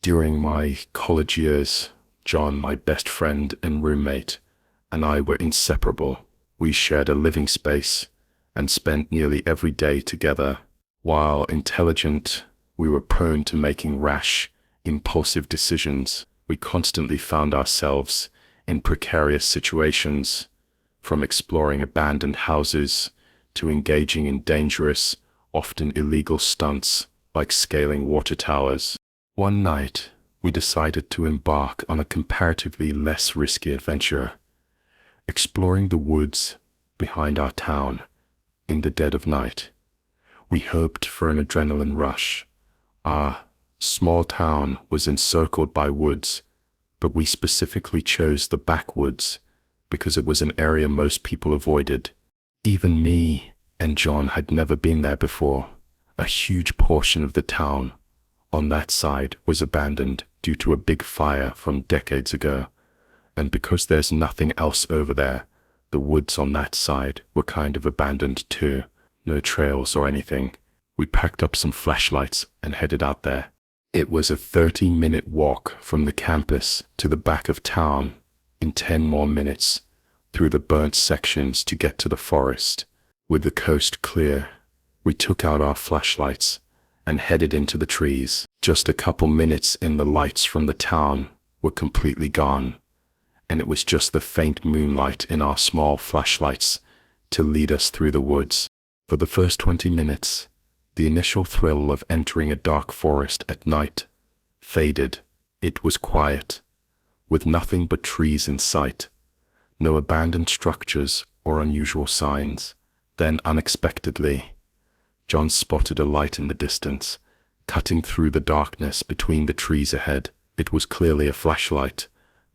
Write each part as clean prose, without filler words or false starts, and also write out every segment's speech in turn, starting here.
During my college years, John, my best friend and roommate, and I were inseparable. We shared a living space and spent nearly every day together. While intelligent, we were prone to making rash, impulsive decisions. We constantly found ourselves in precarious situations, from exploring abandoned houses to engaging in dangerous, often illegal stunts like scaling water towers. One night, we decided to embark on a comparatively less risky adventure, exploring the woods behind our town in the dead of night. We hoped for an adrenaline rush. Our small town was encircled by woods, but we specifically chose the backwoods because it was an area most people avoided. Even me and John had never been there before. A huge portion of the town on that side was abandoned due to a big fire from decades ago. And because there's nothing else over there, the woods on that side were kind of abandoned too. No trails or anything. We packed up some flashlights and headed out there. It was a 30-minute walk from the campus to the back of town, in 10 more minutes, through the burnt sections to get to the forest. With the coast clear, we took out our flashlights and headed into the trees. Just a couple minutes in, the lights from the town were completely gone, and it was just the faint moonlight in our small flashlights to lead us through the woods. For the first 20 minutes, the initial thrill of entering a dark forest at night faded. It was quiet, with nothing but trees in sight, no abandoned structures or unusual signs. Then, unexpectedly, John spotted a light in the distance, cutting through the darkness between the trees ahead. It was clearly a flashlight,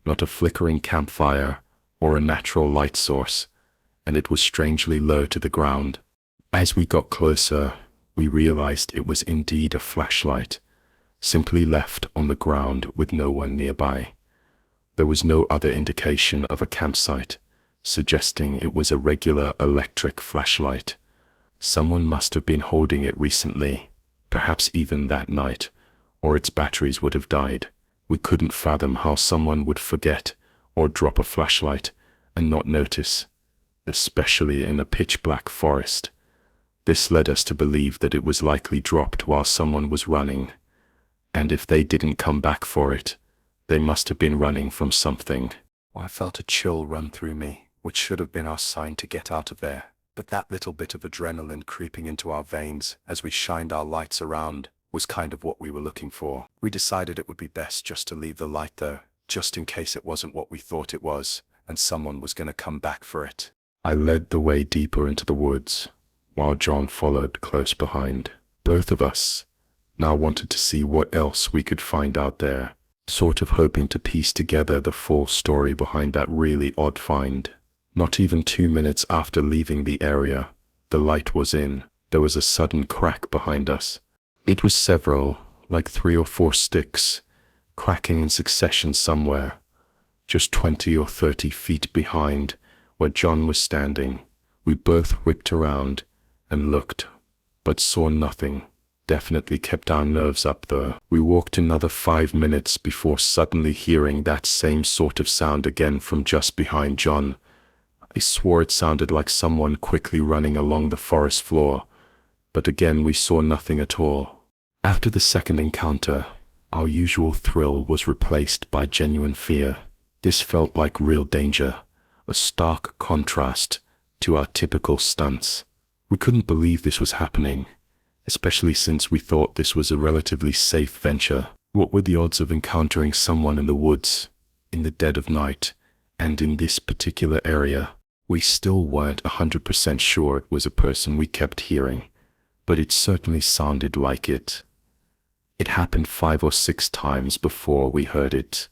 not a flickering campfire or a natural light source, and it was strangely low to the ground. As we got closer, we realized it was indeed a flashlight, simply left on the ground with no one nearby. There was no other indication of a campsite, suggesting it was a regular electric flashlight. Someone must have been holding it recently, perhaps even that night, or its batteries would have died. We couldn't fathom how someone would forget or drop a flashlight and not notice, especially in a pitch-black forest. This led us to believe that it was likely dropped while someone was running, and if they didn't come back for it, they must have been running from something. I felt a chill run through me, which should have been our sign to get out of there. But that little bit of adrenaline creeping into our veins as we shined our lights around was kind of what we were looking for. We decided it would be best just to leave the light though, just in case it wasn't what we thought it was, and someone was going to come back for it. I led the way deeper into the woods, while John followed close behind. Both of us now wanted to see what else we could find out there, sort of hoping to piece together the full story behind that really odd find. Not even 2 minutes after leaving the area, the light was in. There was a sudden crack behind us. It was several, like 3 or 4 sticks, cracking in succession somewhere, just 20 or 30 feet behind where John was standing. We both whipped around and looked, but saw nothing. Definitely kept our nerves up though. We walked another 5 minutes before suddenly hearing that same sort of sound again from just behind John. I swore it sounded like someone quickly running along the forest floor, but again we saw nothing at all. After the second encounter, our usual thrill was replaced by genuine fear. This felt like real danger, a stark contrast to our typical stunts. We couldn't believe this was happening, especially since we thought this was a relatively safe venture. What were the odds of encountering someone in the woods, in the dead of night, and in this particular area? We still weren't 100% sure it was a person we kept hearing, but it certainly sounded like it. It happened 5 or 6 times before we heard it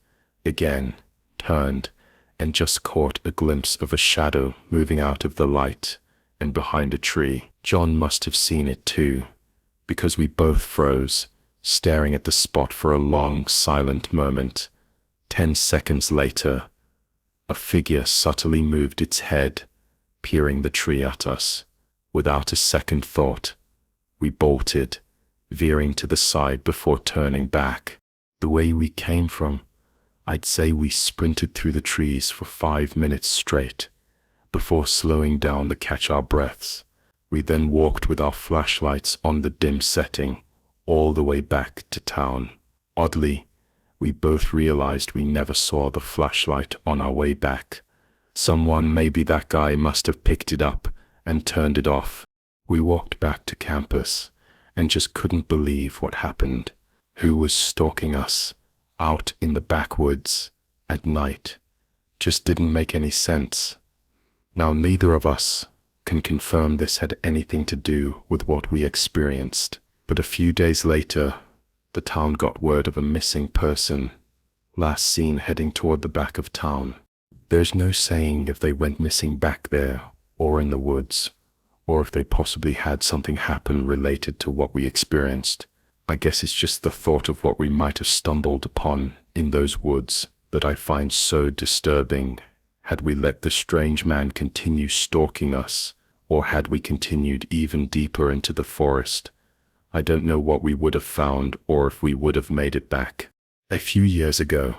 again, turned, and just caught a glimpse of a shadow moving out of the light and behind a tree. John must have seen it too, because we both froze, staring at the spot for a long, silent moment. 10 seconds later, a figure subtly moved its head, peering the tree at us. Without a second thought, we bolted, veering to the side before turning back. The way we came from, I'd say we sprinted through the trees for 5 minutes straight, before slowing down to catch our breaths. We then walked with our flashlights on the dim setting, all the way back to town. Oddly, we both realized we never saw the flashlight on our way back. Maybe that guy must have picked it up and turned it off. We walked back to campus and just couldn't believe what happened. Who was stalking us out in the backwoods at night? Just didn't make any sense. Now, neither of us can confirm this had anything to do with what we experienced, but a few days later, the town got word of a missing person, last seen heading toward the back of town. There's no saying if they went missing back there or in the woods, or if they possibly had something happen related to what we experienced. I guess it's just the thought of what we might have stumbled upon in those woods that I find so disturbing. Had we let the strange man continue stalking us, or had we continued even deeper into the forest, I don't know what we would have found or if we would have made it back. A few years ago,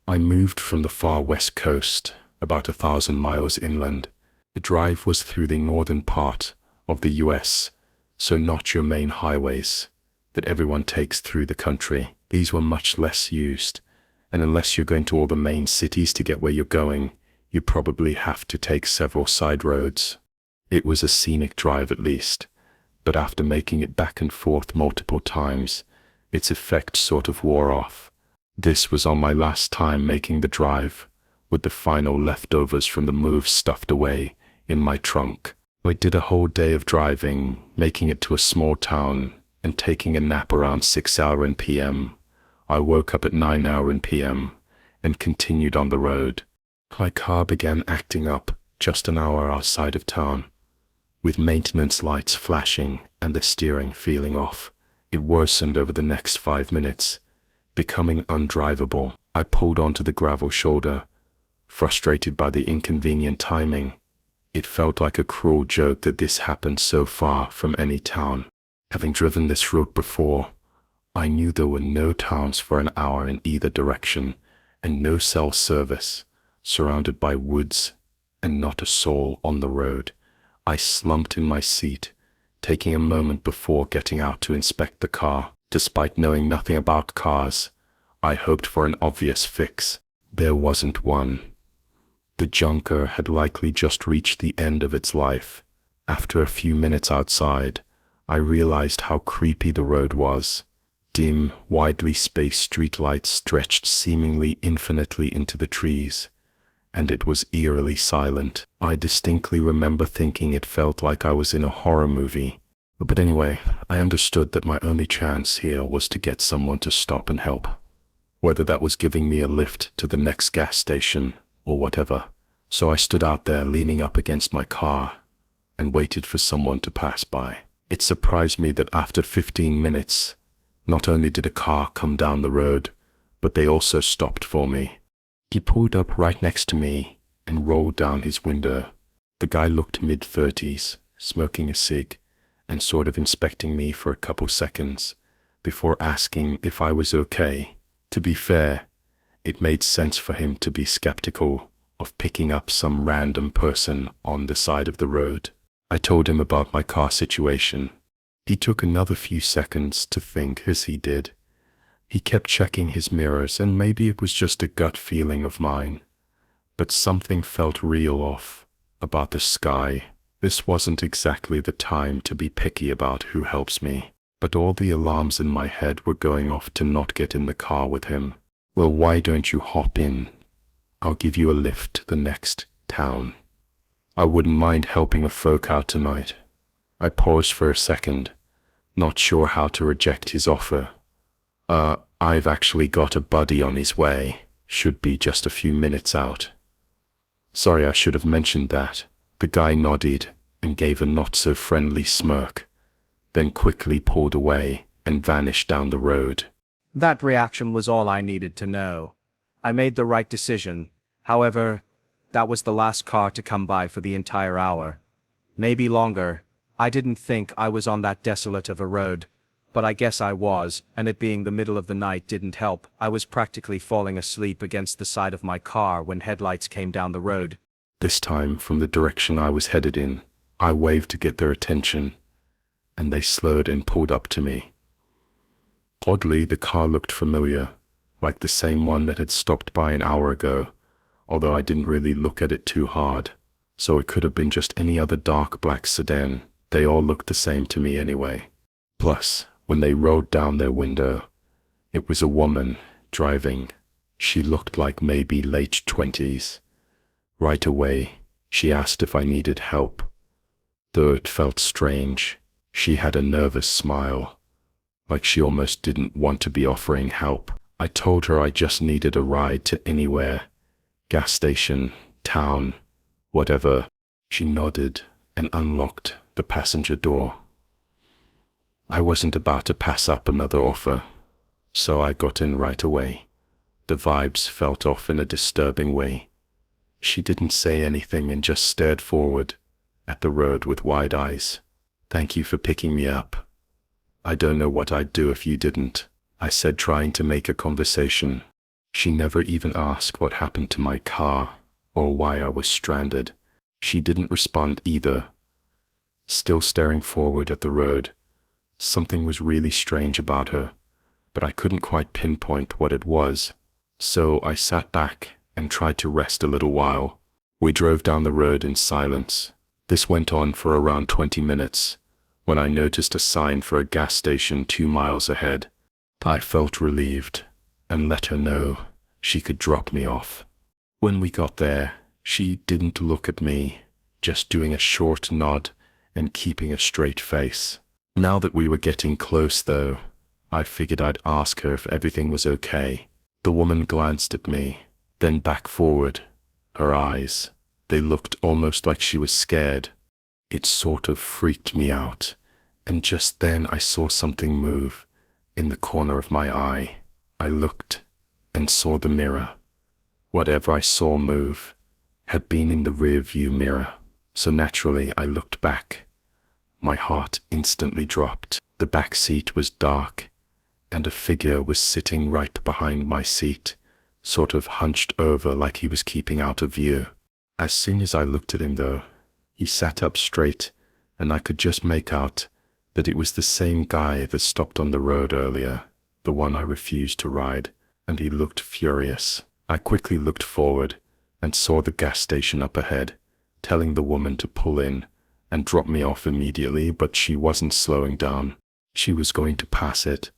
I moved from the far west coast, about 1,000 miles inland. The drive was through the northern part of the US, so not your main highways that everyone takes through the country. These were much less used, and unless you're going to all the main cities to get where you're going, you probably have to take several side roads. It was a scenic drive at least, but after making it back and forth multiple times, its effect sort of wore off. This was on my last time making the drive, with the final leftovers from the move stuffed away in my trunk. I did a whole day of driving, making it to a small town, and taking a nap around 6 p.m. I woke up at 9 p.m. and continued on the road. My car began acting up just an hour outside of town, with maintenance lights flashing and the steering feeling off. It worsened over the next 5 minutes, becoming undrivable. I pulled onto the gravel shoulder, frustrated by the inconvenient timing. It felt like a cruel joke that this happened so far from any town. Having driven this route before, I knew there were no towns for an hour in either direction, and no cell service, surrounded by woods, and not a soul on the road. I slumped in my seat, taking a moment before getting out to inspect the car. Despite knowing nothing about cars, I hoped for an obvious fix. There wasn't one. The junker had likely just reached the end of its life. After a few minutes outside, I realized how creepy the road was. Dim, widely spaced streetlights stretched seemingly infinitely into the trees, and it was eerily silent. I distinctly remember thinking it felt like I was in a horror movie. But anyway, I understood that my only chance here was to get someone to stop and help. Whether that was giving me a lift to the next gas station or whatever. So I stood out there leaning up against my car and waited for someone to pass by. It surprised me that after 15 minutes, not only did a car come down the road, but they also stopped for me. He pulled up right next to me and rolled down his window. The guy looked mid-30s, smoking a cig, and sort of inspecting me for a couple seconds, before asking if I was okay. To be fair, it made sense for him to be skeptical of picking up some random person on the side of the road. I told him about my car situation. He took another few seconds to think as he did. He kept checking his mirrors, and maybe it was just a gut feeling of mine, but something felt real off about the sky. This wasn't exactly the time to be picky about who helps me, but all the alarms in my head were going off to not get in the car with him. Well, why don't you hop in? I'll give you a lift to the next town. I wouldn't mind helping a folk out tonight. I paused for a second, not sure how to reject his offer. I've actually got a buddy on his way. Should be just a few minutes out. Sorry, I should have mentioned that. The guy nodded and gave a not-so-friendly smirk, then quickly pulled away and vanished down the road. That reaction was all I needed to know. I made the right decision. However, that was the last car to come by for the entire hour. Maybe longer. I didn't think I was on that desolate of a road But I guess I was, and it being the middle of the night didn't help. I was practically falling asleep against the side of my car when headlights came down the road. This time from the direction I was headed in. I waved to get their attention, and they slowed and pulled up to me. Oddly, the car looked familiar, like the same one that had stopped by an hour ago, although I didn't really look at it too hard. So it could have been just any other dark black sedan. They all looked the same to me anyway. Plus, when they rolled down their window, it was a woman driving. She looked like maybe late 20s. Right away, she asked if I needed help. Though it felt strange, she had a nervous smile, like she almost didn't want to be offering help. I told her I just needed a ride to anywhere, gas station, town, whatever. She nodded and unlocked the passenger door. I wasn't about to pass up another offer, so I got in right away. The vibes felt off in a disturbing way. She didn't say anything and just stared forward at the road with wide eyes. "Thank you for picking me up. I don't know what I'd do if you didn't," I said, trying to make a conversation. She never even asked what happened to my car or why I was stranded. She didn't respond either. Still staring forward at the road. Something was really strange about her, but I couldn't quite pinpoint what it was. So I sat back and tried to rest a little while. We drove down the road in silence. This went on for around 20 minutes, when I noticed a sign for a gas station 2 miles ahead. I felt relieved and let her know she could drop me off. When we got there, she didn't look at me, just doing a short nod and keeping a straight face. Now that we were getting close though, I figured I'd ask her if everything was okay. The woman glanced at me, then back forward. Her eyes, they looked almost like she was scared. It sort of freaked me out, and just then I saw something move in the corner of my eye. I looked and saw the mirror. Whatever I saw move had been in the rear view mirror, so naturally I looked back. My heart instantly dropped. The back seat was dark, and a figure was sitting right behind my seat, sort of hunched over like he was keeping out of view. As soon as I looked at him though, he sat up straight, and I could just make out that it was the same guy that stopped on the road earlier, the one I refused to ride, and he looked furious. I quickly looked forward and saw the gas station up ahead, telling the woman to pull in and drop me off immediately, but she wasn't slowing down. She was going to pass it,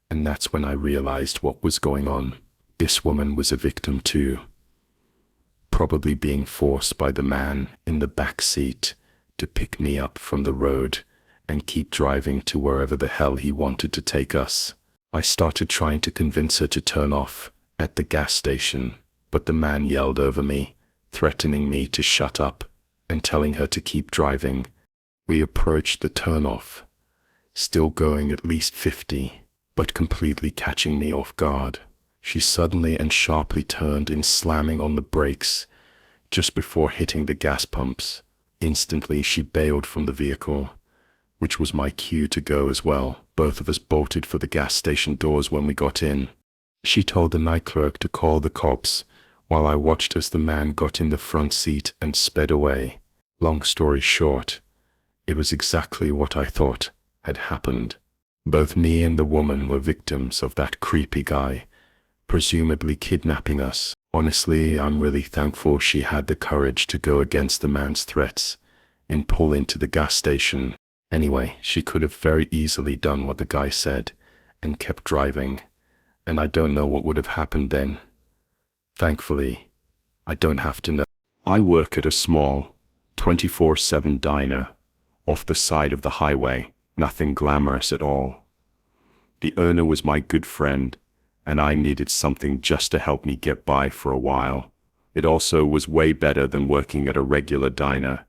and that's when I realized what was going on. This woman was a victim too, probably being forced by the man in the back seat to pick me up from the road and keep driving to wherever the hell he wanted to take us. I started trying to convince her to turn off at the gas station, but the man yelled over me, threatening me to shut up and telling her to keep driving. We approached the turnoff, still going at least 50, but completely catching me off guard. She suddenly and sharply turned in, slamming on the brakes just before hitting the gas pumps. Instantly she bailed from the vehicle, which was my cue to go as well. Both of us bolted for the gas station doors when we got in. She told the night clerk to call the cops, while I watched as the man got in the front seat and sped away. Long story short, it was exactly what I thought had happened. Both me and the woman were victims of that creepy guy, presumably kidnapping us. Honestly, I'm really thankful she had the courage to go against the man's threats and pull into the gas station. Anyway, she could have very easily done what the guy said and kept driving, and I don't know what would have happened then. Thankfully, I don't have to know. I work at a small 24/7 diner off the side of the highway. Nothing glamorous at all. The owner was my good friend, and I needed something just to help me get by for a while. It also was way better than working at a regular diner,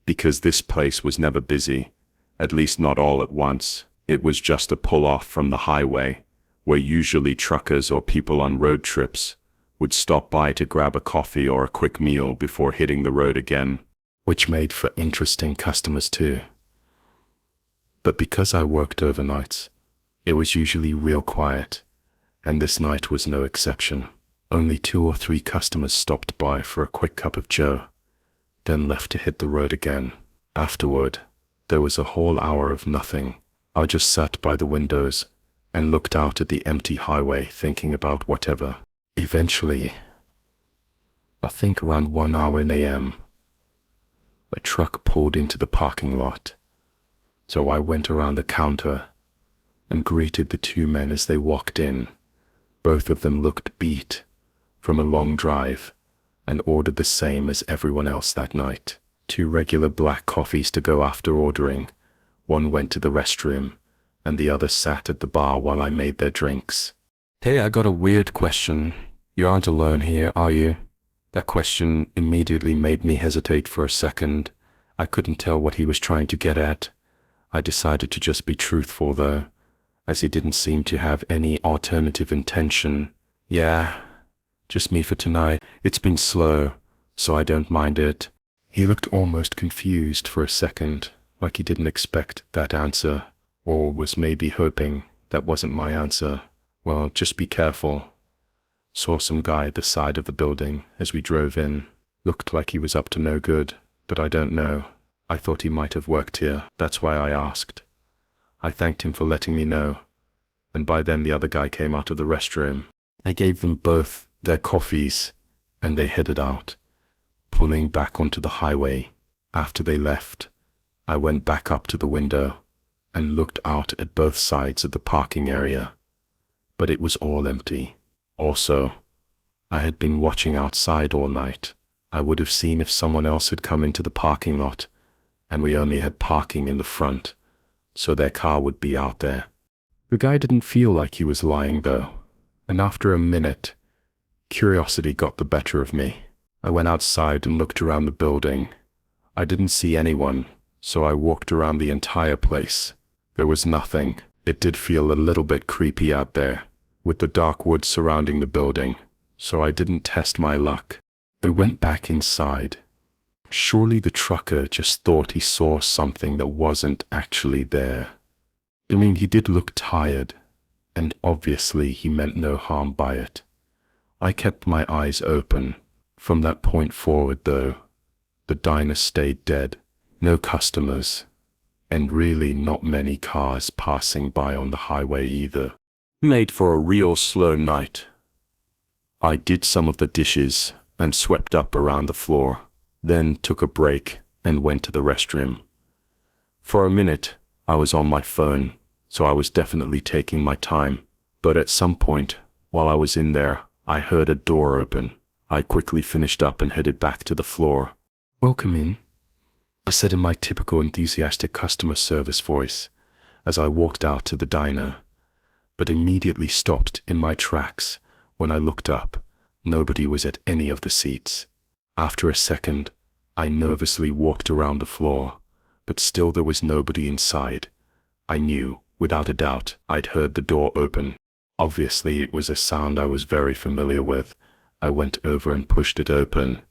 because this place was never busy, at least not all at once. It was just a pull-off from the highway, where usually truckers or people on road trips would stop by to grab a coffee or a quick meal before hitting the road again, which made for interesting customers too. But because I worked overnights, It was usually real quiet, and this night was no exception. Only 2 or 3 customers stopped by for a quick cup of joe, then left to hit the road again. Afterward, there was a whole hour of nothing. I just sat by the windows and looked out at the empty highway thinking about whatever. Eventually, I think around 1 hour in AM, a truck pulled into the parking lot. So I went around the counter and greeted the 2 men as they walked in. Both of them looked beat from a long drive and ordered the same as everyone else that night. 2 regular black coffees to go after ordering. One went to the restroom and the other sat at the bar while I made their drinks. "Hey, I got a weird question. You aren't alone here, are you?" That question immediately made me hesitate for a second. I couldn't tell what he was trying to get at. I decided to just be truthful though, as he didn't seem to have any alternative intention. "Yeah, just me for tonight. It's been slow, so I don't mind it." He looked almost confused for a second, like he didn't expect that answer, or was maybe hoping that wasn't my answer. "Well, just be careful." Saw some guy at the side of the building as we drove in. Looked like he was up to no good, but I don't know. I thought he might have worked here, that's why I asked. I thanked him for letting me know, and by then the other guy came out of the restroom. I gave them both their coffees, and they headed out, pulling back onto the highway. After they left, I went back up to the window and looked out at both sides of the parking area, but it was all empty. Also, I had been watching outside all night. I would have seen if someone else had come into the parking lot, and we only had parking in the front, so their car would be out there. The guy didn't feel like he was lying though, and after a minute, curiosity got the better of me. I went outside and looked around the building. I didn't see anyone, so I walked around the entire place. There was nothing. It did feel a little bit creepy out there, with the dark woods surrounding the building, so I didn't test my luck. I went back inside. Surely the trucker just thought he saw something that wasn't actually there. I mean, he did look tired, and obviously he meant no harm by it. I kept my eyes open. From that point forward though, the diner stayed dead. No customers, and really not many cars passing by on the highway either. Made for a real slow night. I did some of the dishes and swept up around the floor, then took a break and went to the restroom. For a minute, I was on my phone, so I was definitely taking my time. But at some point, while I was in there, I heard a door open. I quickly finished up and headed back to the floor. "Welcome in," I said in my typical enthusiastic customer service voice as I walked out to the diner, but immediately stopped in my tracks when I looked up. Nobody was at any of the seats. After a second, I nervously walked around the floor, but still there was nobody inside. I knew, without a doubt, I'd heard the door open. Obviously, it was a sound I was very familiar with. I went over and pushed it open,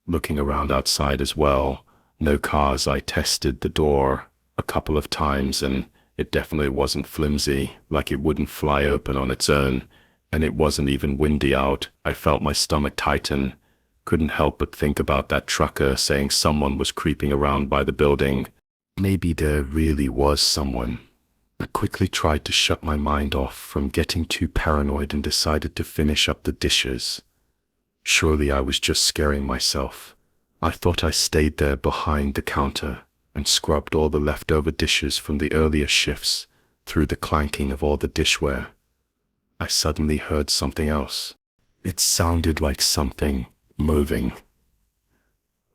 looking around outside as well. No cars. I tested the door a couple of times and it definitely wasn't flimsy, like it wouldn't fly open on its own, and it wasn't even windy out. I felt my stomach tighten. Couldn't help but think about that trucker saying someone was creeping around by the building. Maybe there really was someone. I quickly tried to shut my mind off from getting too paranoid and decided to finish up the dishes. Surely I was just scaring myself. I thought I stayed there behind the counter and scrubbed all the leftover dishes from the earlier shifts through the clanking of all the dishware. I suddenly heard something else. It sounded like something moving.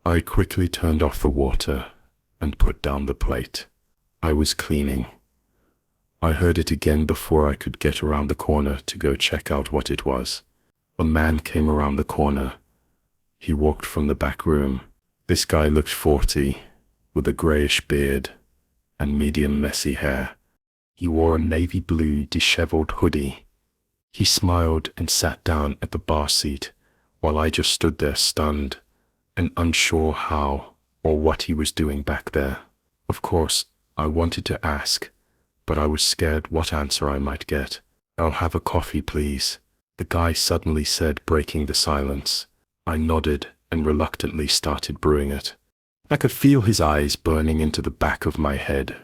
I quickly turned off the water and put down the plate. I was cleaning. I heard it again before I could get around the corner to go check out what it was. A man came around the corner. He walked from the back room. This guy looked 40, with a grayish beard and medium messy hair. He wore a navy blue disheveled hoodie. He smiled and sat down at the bar seat while I just stood there stunned and unsure how or what he was doing back there. Of course, I wanted to ask, but I was scared what answer I might get. "I'll have a coffee, please," the guy suddenly said, breaking the silence. I nodded and reluctantly started brewing it. I could feel his eyes burning into the back of my head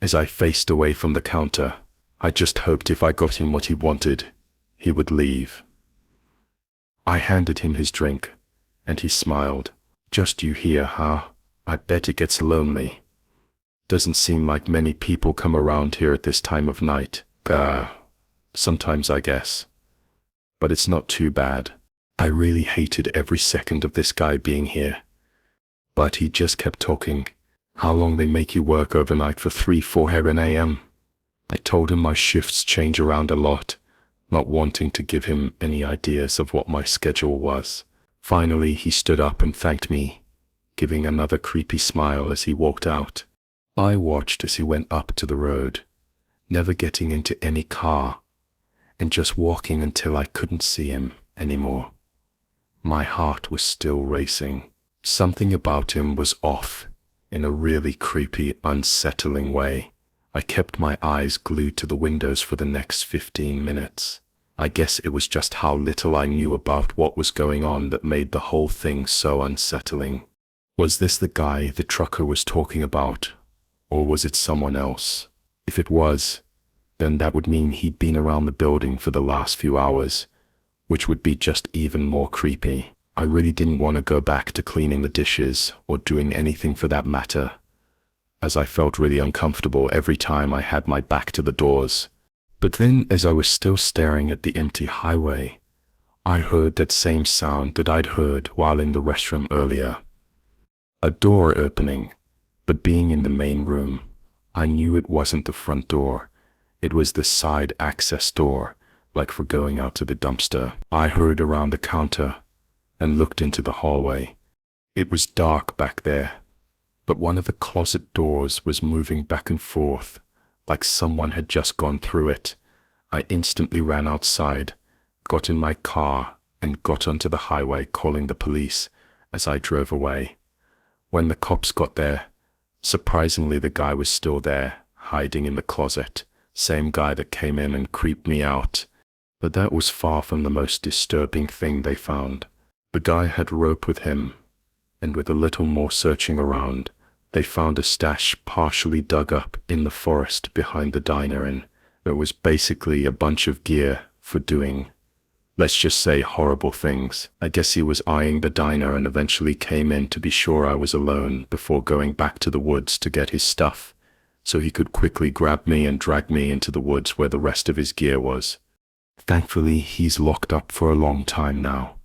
as I faced away from the counter. I just hoped if I got him what he wanted, he would leave. I handed him his drink, and he smiled. "Just you here, huh? I bet it gets lonely. Doesn't seem like many people come around here at this time of night." Sometimes, I guess. But it's not too bad. I really hated every second of this guy being here. But he just kept talking. "How long they make you work overnight for 3-4 a.m.? I told him my shifts change around a lot, not wanting to give him any ideas of what my schedule was. Finally, he stood up and thanked me, giving another creepy smile as he walked out. I watched as he went up to the road, never getting into any car, and just walking until I couldn't see him anymore. My heart was still racing. Something about him was off, in a really creepy, unsettling way. I kept my eyes glued to the windows for the next 15 minutes. I guess it was just how little I knew about what was going on that made the whole thing so unsettling. Was this the guy the trucker was talking about, or was it someone else? If it was, then that would mean he'd been around the building for the last few hours, which would be just even more creepy. I really didn't want to go back to cleaning the dishes or doing anything for that matter, as I felt really uncomfortable every time I had my back to the doors. But then, as I was still staring at the empty highway, I heard that same sound that I'd heard while in the restroom earlier. A door opening, but being in the main room, I knew it wasn't the front door. It was the side access door, like for going out to the dumpster. I hurried around the counter and looked into the hallway. It was dark back there, but one of the closet doors was moving back and forth, like someone had just gone through it. I instantly ran outside, got in my car, and got onto the highway, calling the police as I drove away. When the cops got there, surprisingly the guy was still there, hiding in the closet. Same guy that came in and creeped me out. But that was far from the most disturbing thing they found. The guy had rope with him, and with a little more searching around, they found a stash partially dug up in the forest behind the diner, and there was basically a bunch of gear for doing, let's just say, horrible things. I guess he was eyeing the diner and eventually came in to be sure I was alone before going back to the woods to get his stuff, so he could quickly grab me and drag me into the woods where the rest of his gear was. Thankfully, he's locked up for a long time now.